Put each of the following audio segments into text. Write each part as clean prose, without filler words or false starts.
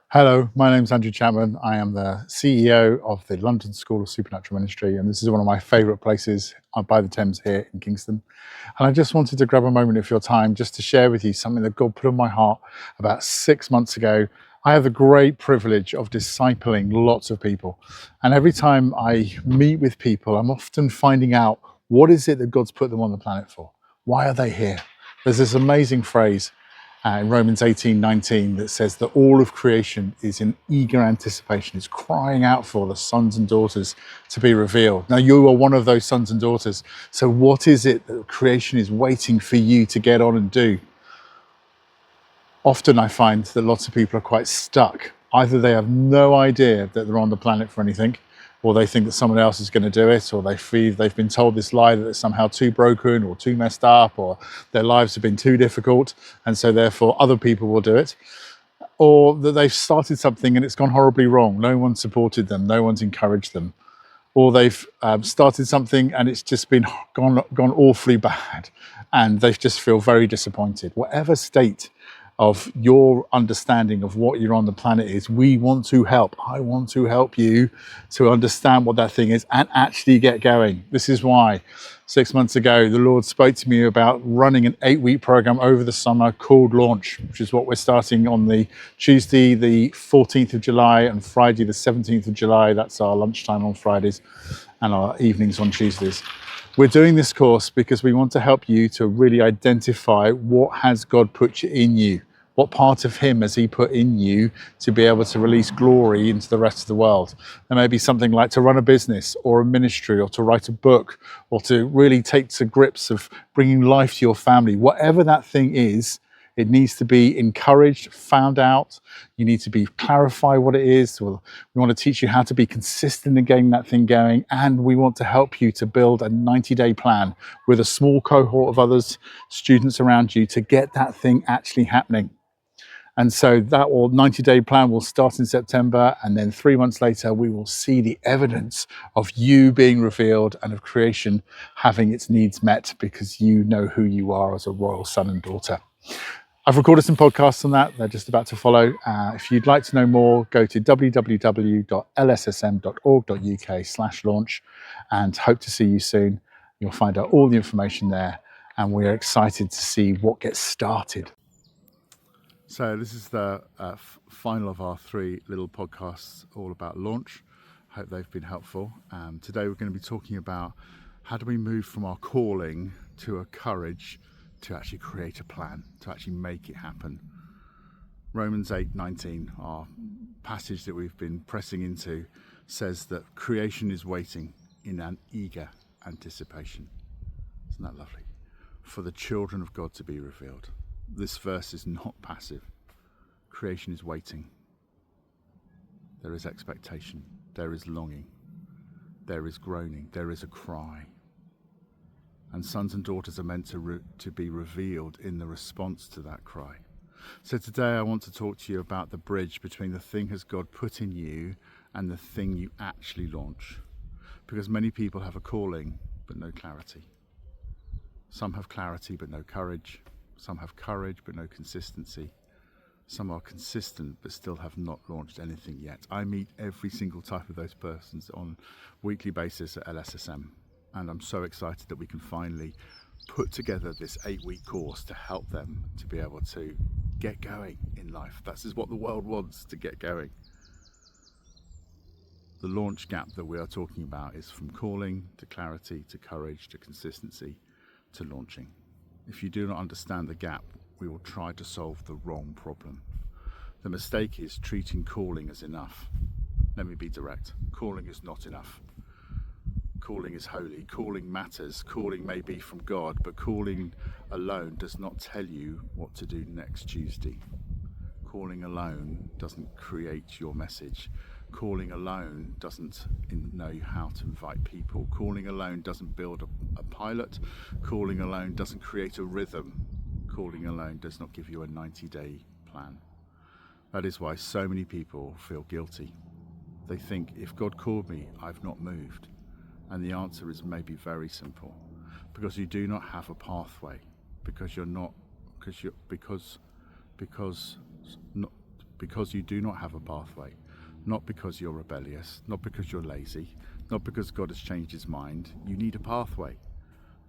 Hello, my name is Andrew Chapman. I am the CEO of the London School of Supernatural Ministry, and this is one of my favourite places by the Thames here in Kingston. And I just wanted to grab a moment of your time just to share with you something that God put on my heart about 6 months ago. I have the great privilege of discipling lots of people. And every time I meet with people, I'm often finding out what is it that God's put them on the planet for? Why are they here? There's this amazing phrase in Romans 18:19 that says that all of creation is in eager anticipation. It's crying out for the sons and daughters to be revealed. Now, you are one of those sons and daughters. So what is it that creation is waiting for you to get on and do? Often I find that lots of people are quite stuck. Either they have no idea that they're on the planet for anything, or they think that someone else is going to do it, or they've been told this lie that they're somehow too broken or too messed up, or their lives have been too difficult, and so therefore other people will do it. Or that they've started something and it's gone horribly wrong. No one supported them, no one's encouraged them. Or they've started something and it's just been gone awfully bad, and they just feel very disappointed. Whatever state of your understanding of what you're on the planet is, we want to help. I want to help you to understand what that thing is and actually get going. This is why 6 months ago the Lord spoke to me about running an 8-week program over the summer called Launch, which is what we're starting on the Tuesday the 14th of July and Friday the 17th of July. That's our lunchtime on Fridays and our evenings on Tuesdays. We're doing this course because we want to help you to really identify what has God put in you. What part of him has he put in you to be able to release glory into the rest of the world? There may be something like to run a business or a ministry or to write a book or to really take to grips of bringing life to your family. Whatever that thing is, it needs to be encouraged, found out. You need to be clarify what it is. We want to teach you how to be consistent in getting that thing going. And we want to help you to build a 90-day plan with a small cohort of others, students around you, to get that thing actually happening. And so that 90-day plan will start in September, and then 3 months later, we will see the evidence of you being revealed and of creation having its needs met because you know who you are as a royal son and daughter. I've recorded some podcasts on that. They're just about to follow. If you'd like to know more, go to www.lssm.org.uk/launch and hope to see you soon. You'll find out all the information there, and we are excited to see what gets started. So this is the final of our 3 little podcasts all about launch. Hope they've been helpful. Today we're going to be talking about how do we move from our calling to a courage to actually create a plan, to actually make it happen. Romans 8:19, our passage that we've been pressing into, says that creation is waiting in an eager anticipation. Isn't that lovely? For the children of God to be revealed. This verse is not passive. Creation is waiting. There is expectation. There is longing. There is groaning. There is a cry. And sons and daughters are meant to be revealed in the response to that cry. So today I want to talk to you about the bridge between the thing has God put in you and the thing you actually launch. Because many people have a calling but no clarity. Some have clarity but no courage. Some have courage but no consistency. Some are consistent but still have not launched anything yet. I meet every single type of those persons on a weekly basis at LSSM. And I'm so excited that we can finally put together this 8-week course to help them to be able to get going in life. That is what the world wants, to get going. The launch gap that we are talking about is from calling to clarity to courage to consistency to launching. If you do not understand the gap, we will try to solve the wrong problem. The mistake is treating calling as enough. Let me be direct. Calling is not enough. Calling is holy. Calling matters. Calling may be from God, but calling alone does not tell you what to do next Tuesday. Calling alone doesn't create your message. Calling alone doesn't know how to invite people. Calling alone doesn't build a pilot. Calling alone doesn't create a rhythm. Calling alone does not give you a 90-day plan. That is why so many people feel guilty. They think, if God called me, I've not moved. And the answer is maybe very simple. Because you do not have a pathway. Because because you do not have a pathway, not because you're rebellious, not because you're lazy, not because God has changed his mind. You need a pathway.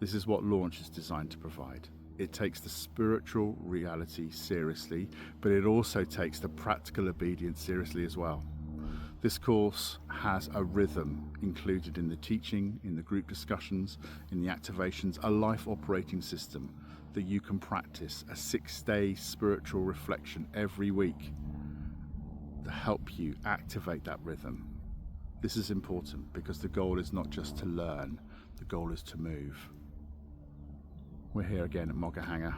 This is what Launch is designed to provide. It takes the spiritual reality seriously, but it also takes the practical obedience seriously as well. This course has a rhythm included in the teaching, in the group discussions, in the activations, a life operating system that you can practice, a 6-day spiritual reflection every week to help you activate that rhythm. This is important because the goal is not just to learn, the goal is to move. We're here again at Mogahanga,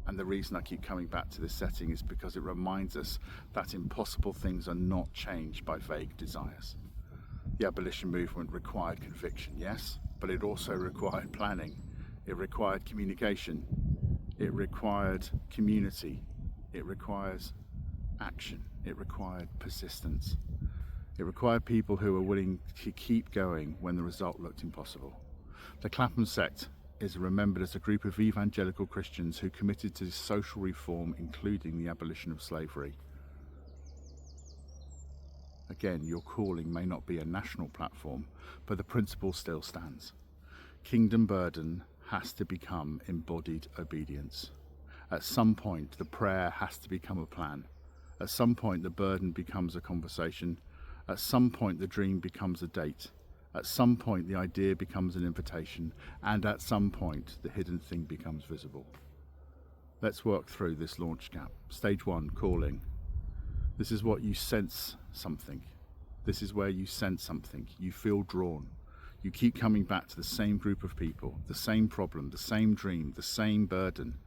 and the reason I keep coming back to this setting is because it reminds us that impossible things are not changed by vague desires. The abolition movement required conviction, yes, but it also required planning. It required communication. It required community. It requires action. It required persistence. It required people who were willing to keep going when the result looked impossible. The Chapman sect is remembered as a group of evangelical Christians who committed to social reform, including the abolition of slavery. Again, your calling may not be a national platform, but the principle still stands. Kingdom burden has to become embodied obedience. At some point, the prayer has to become a plan. At some point, the burden becomes a conversation. At some point, the dream becomes a date. At some point, the idea becomes an invitation. And at some point, the hidden thing becomes visible. Let's work through this launch gap. Stage 1, calling. This is what you sense something. This is where you sense something. You feel drawn. You keep coming back to the same group of people, the same problem, the same dream, the same burden.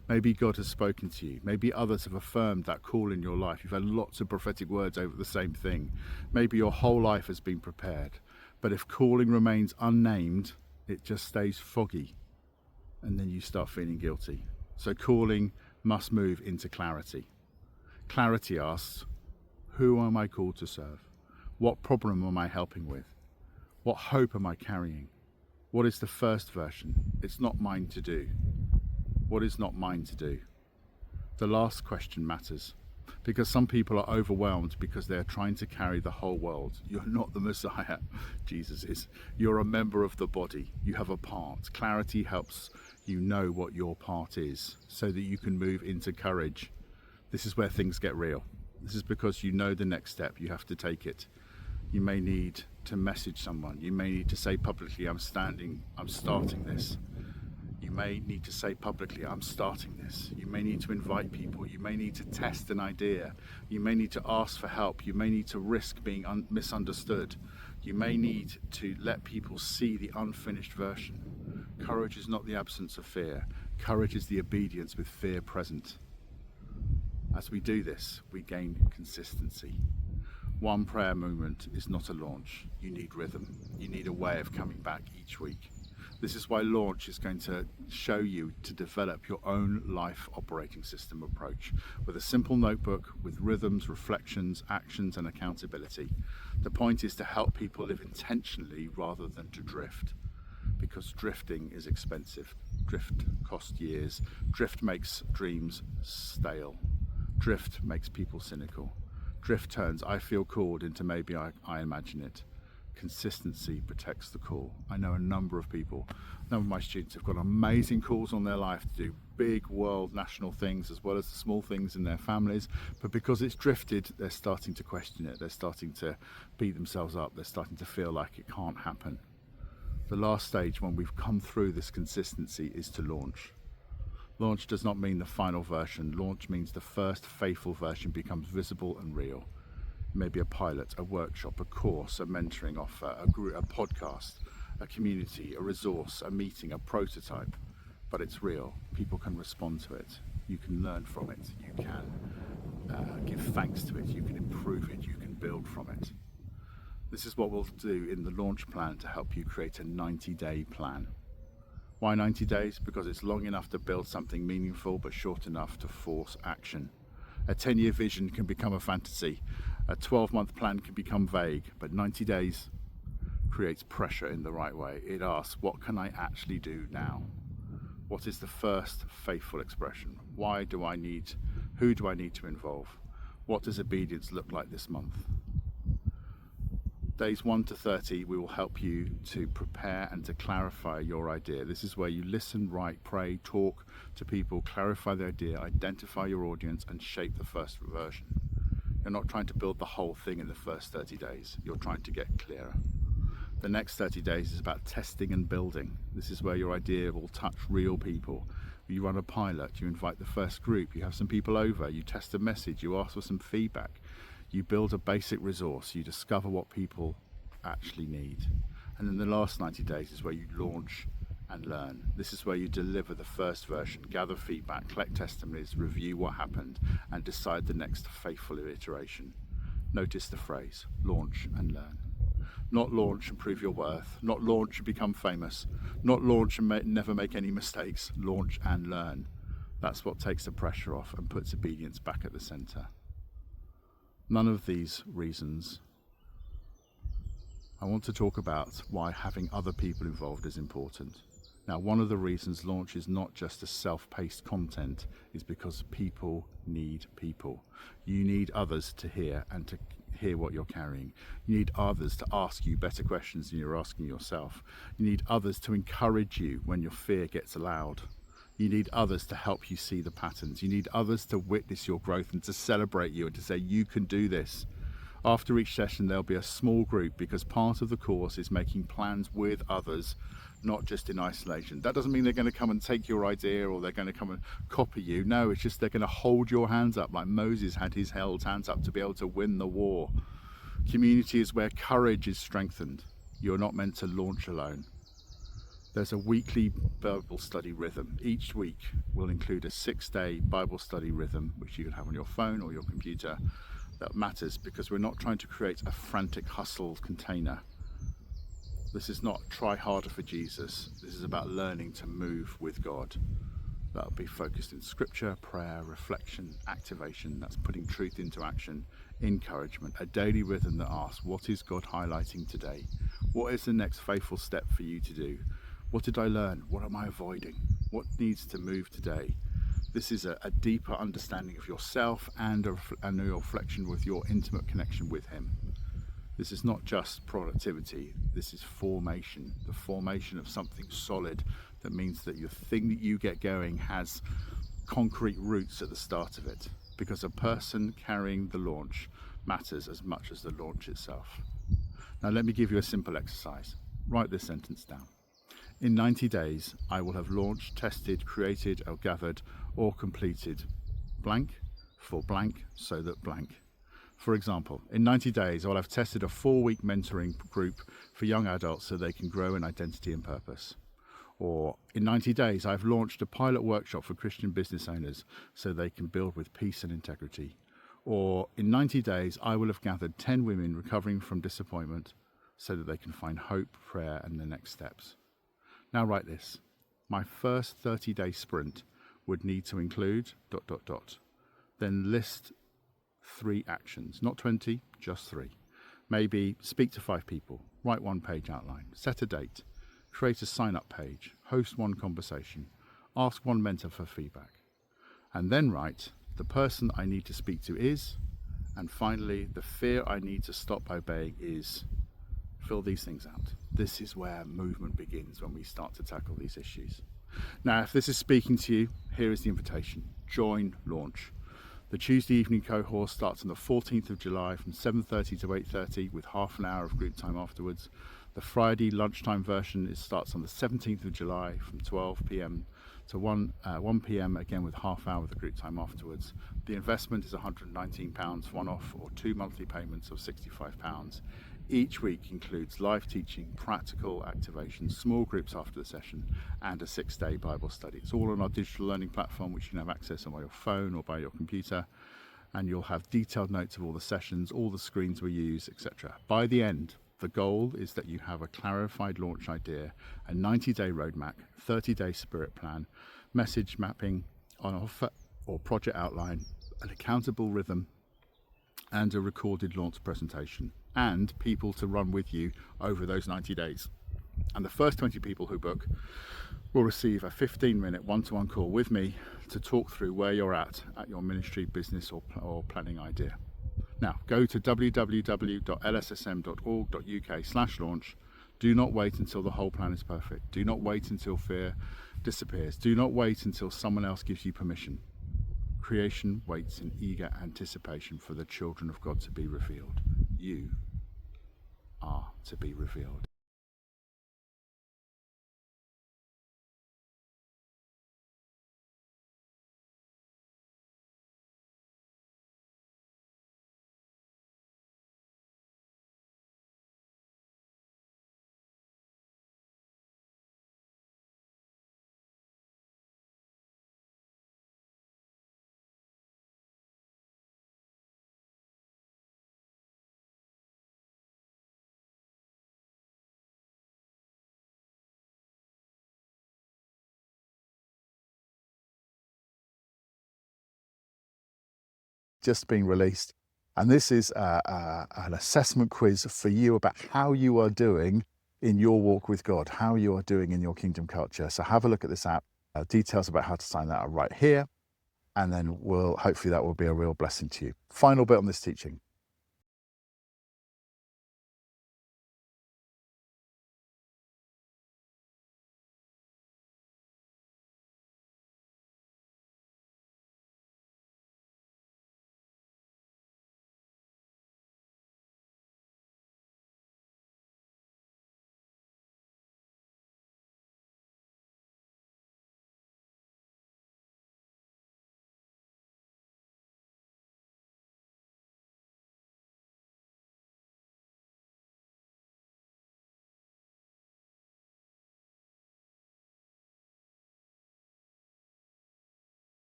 Maybe God has spoken to you. Maybe others have affirmed that call in your life. You've had lots of prophetic words over the same thing. Maybe your whole life has been prepared. But if calling remains unnamed, it just stays foggy. And then you start feeling guilty. So calling must move into clarity. Clarity asks, who am I called to serve? What problem am I helping with? What hope am I carrying? What is the first version? It's not mine to do. What is not mine to do? The last question matters, because some people are overwhelmed because they're trying to carry the whole world. You're not the Messiah, Jesus is. You're a member of the body. You have a part. Clarity helps you know what your part is, so that you can move into courage. This is where things get real. This is because you know the next step. You have to take it. You may need to message someone. You may need to say publicly, I'm starting this. You may need to say publicly, I'm starting this. You may need to invite people. You may need to test an idea. You may need to ask for help. You may need to risk being misunderstood. You may need to let people see the unfinished version. Courage is not the absence of fear. Courage is the obedience with fear present. As we do this, we gain consistency. One prayer movement is not a launch. You need rhythm. You need a way of coming back each week. This is why Launch is going to show you to develop your own life operating system approach with a simple notebook with rhythms, reflections, actions and accountability. The point is to help people live intentionally rather than to drift, because drifting is expensive. Drift costs years. Drift makes dreams stale. Drift makes people cynical. Drift turns I feel called into maybe I imagine it. Consistency protects the call. I know a number of my students have got amazing calls on their life to do big world national things as well as the small things in their families, but because it's drifted, they're starting to question it. They're starting to beat themselves up. They're starting to feel like it can't happen. The last stage, when we've come through this consistency, is to launch. Launch does not mean the final version. Launch means the first faithful version becomes visible and real. Maybe a pilot, a workshop, a course, a mentoring offer, a podcast, a community, a resource, a meeting, a prototype. But it's real. People can respond to it. You can learn from it. You can give thanks to it. You can improve it. You can build from it. This is what we'll do in the launch plan to help you create a 90-day plan. Why 90 days? Because it's long enough to build something meaningful, but short enough to force action. A 10-year vision can become a fantasy. A 12-month plan can become vague, but 90 days creates pressure in the right way. It asks, what can I actually do now? What is the first faithful expression? Who do I need to involve? What does obedience look like this month? Days 1 to 30, we will help you to prepare and to clarify your idea. This is where you listen, write, pray, talk to people, clarify the idea, identify your audience, and shape the first version. You're not trying to build the whole thing in the first 30 days. You're trying to get clearer. The next 30 days is about testing and building. This is where your idea will touch real people. You run a pilot, you invite the first group, you have some people over, you test a message, you ask for some feedback. You build a basic resource, you discover what people actually need. And then the last 90 days is where you launch and learn. This is where you deliver the first version, gather feedback, collect testimonies, review what happened, and decide the next faithful iteration. Notice the phrase, launch and learn. Not launch and prove your worth, not launch and become famous, not launch and never make any mistakes, launch and learn. That's what takes the pressure off and puts obedience back at the center. None of these reasons. I want to talk about why having other people involved is important. Now, one of the reasons launch is not just a self-paced content is because people need people. You need others to hear and to hear what you're carrying. You need others to ask you better questions than you're asking yourself. You need others to encourage you when your fear gets loud. You need others to help you see the patterns. You need others to witness your growth and to celebrate you and to say, you can do this. After each session, there'll be a small group because part of the course is making plans with others, not just in isolation. That doesn't mean they're going to come and take your idea or they're going to come and copy you. No, it's just they're going to hold your hands up like Moses had his held hands up to be able to win the war. Community is where courage is strengthened. You're not meant to launch alone. There's a weekly Bible study rhythm. Each week will include a 6-day Bible study rhythm, which you can have on your phone or your computer. That matters because we're not trying to create a frantic hustle container. This is not try harder for Jesus. This is about learning to move with God. That'll be focused in scripture, prayer, reflection, activation. That's putting truth into action, encouragement, a daily rhythm that asks, what is God highlighting today? What is the next faithful step for you to do? What did I learn? What am I avoiding? What needs to move today? This is a deeper understanding of yourself and a reflection with your intimate connection with Him. This is not just productivity, this is formation, the formation of something solid that means that your thing that you get going has concrete roots at the start of it, because a person carrying the launch matters as much as the launch itself. Now let me give you a simple exercise. Write this sentence down. In 90 days, I will have launched, tested, created, or gathered, or completed blank for blank so that blank. For example, in 90 days, I'll have tested a 4-week mentoring group for young adults so they can grow in identity and purpose. Or in 90 days, I've launched a pilot workshop for Christian business owners so they can build with peace and integrity. Or in 90 days, I will have gathered 10 women recovering from disappointment so that they can find hope, prayer, and the next steps. Now write this. My first 30-day sprint would need to include ... Then list 3 actions, not 20, just 3. Maybe speak to 5 people, write 1-page outline, set a date, create a sign-up page, host 1 conversation, ask 1 mentor for feedback. And then write, the person I need to speak to is, and finally, the fear I need to stop obeying is. Fill these things out. This is where movement begins when we start to tackle these issues. Now, if this is speaking to you, here is the invitation. Join Launch. The Tuesday evening cohort starts on the 14th of July from 7:30 to 8:30 with half an hour of group time afterwards. The Friday lunchtime version starts on the 17th of July from 12 p.m. to 1 p.m. again with half hour of the group time afterwards. The investment is £119 one-off or 2 monthly payments of £65. Each week includes live teaching, practical activations, small groups after the session, and a 6-day Bible study. It's all on our digital learning platform, which you can have access on by your phone or by your computer, and you'll have detailed notes of all the sessions, all the screens we use, etc. By the end, the goal is that you have a clarified launch idea, a 90-day roadmap, 30-day spirit plan, message mapping on offer or project outline, an accountable rhythm, and a recorded launch presentation, and people to run with you over those 90 days. And the first 20 people who book will receive a 15-minute one-to-one call with me to talk through where you're at your ministry, business or planning idea. Now go to www.lssm.org.uk/launch. Do not wait until the whole plan is perfect. Do not wait until fear disappears. Do not wait until someone else gives you permission. Creation waits in eager anticipation for the children of God to be revealed. You are to be revealed. Just been released, and this is an assessment quiz for you about how you are doing in your walk with God, how you are doing in your kingdom culture. So have a look at this app. Details about how to sign that are right here, and then hopefully that will be a real blessing to you. Final bit on this teaching.